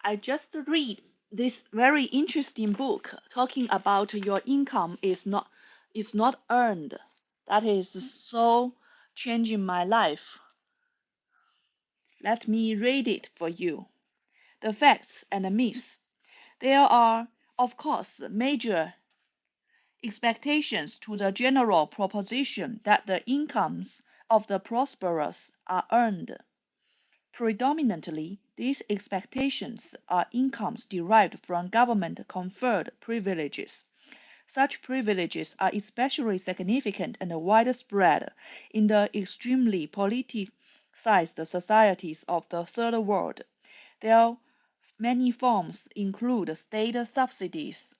I just read this very interesting book talking about your income is not earned. That is so changing my life. Let me read it for you. The facts and the myths. There are, of course, major expectations to the general proposition that the incomes of the prosperous are earned. Predominantly, these expectations are incomes derived from government-conferred privileges. Such privileges are especially significant and widespread in the extremely politicized societies of the Third World. Their many forms include state subsidies,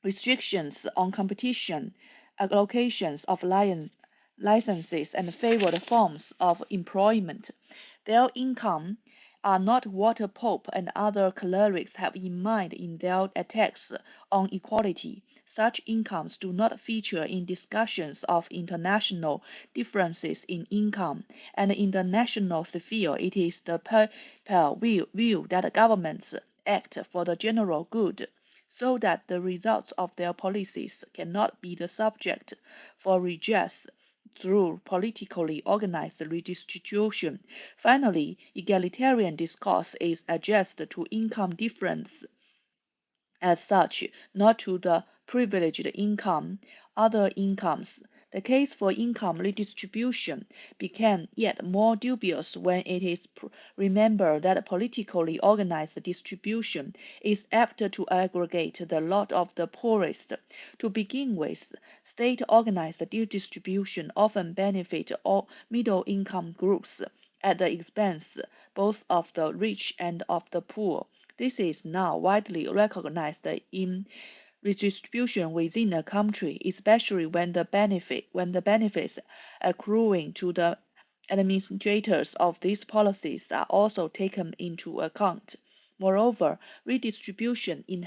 restrictions on competition, allocations of licenses, and favored forms of employment. Their income are not what Pope and other clerics have in mind in their attacks on equality. Such incomes do not feature in discussions of international differences in income, and in the national sphere it is the papal view that governments act for the general good, so that the results of their policies cannot be the subject for redress through politically organized redistribution. Finally, egalitarian discourse is addressed to income difference as such, not to the privileged income, other incomes. The case for income redistribution became yet more dubious when it is remembered that politically organized distribution is apt to aggregate the lot of the poorest. To begin with, state-organized distribution often benefits all middle-income groups at the expense both of the rich and of the poor. This is now widely recognized in redistribution within a country, especially when the benefits accruing to the administrators of these policies are also taken into account. Moreover, redistribution may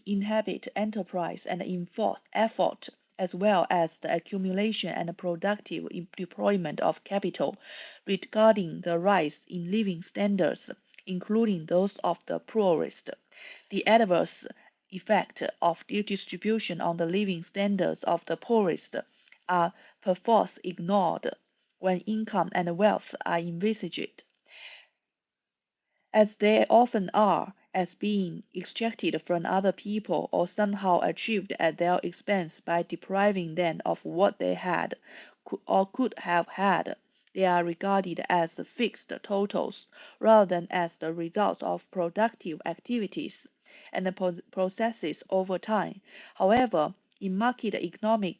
inhabit enterprise and enforce effort, as well as the accumulation and productive deployment of capital. Regarding the rise in living standards, including those of the poorest, the adverse effect of distribution on the living standards of the poorest are perforce ignored when income and wealth are envisaged, as they often are, as being extracted from other people or somehow achieved at their expense by depriving them of what they had or could have had. They are regarded as fixed totals rather than as the results of productive activities and processes over time. However, in market economies,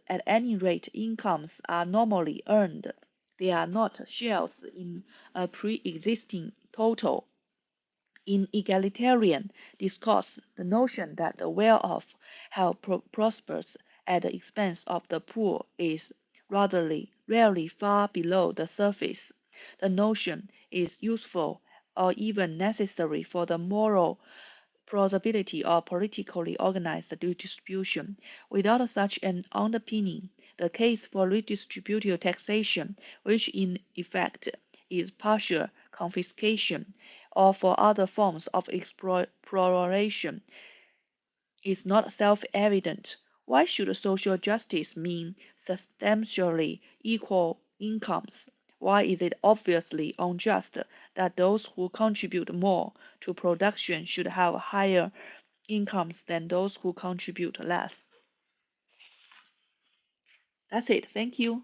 at any rate, incomes are normally earned. They are not shares in a pre-existing total. In egalitarian discourse, the notion that the well-off have prospered at the expense of the poor is rarely far below the surface. The notion is useful or even necessary for the moral plausibility of politically organized redistribution. Without such an underpinning, the case for redistributive taxation, which in effect is partial confiscation, or for other forms of expropriation, is not self-evident. Why should social justice mean substantially equal incomes? Why is it obviously unjust that those who contribute more to production should have higher incomes than those who contribute less? That's it. Thank you.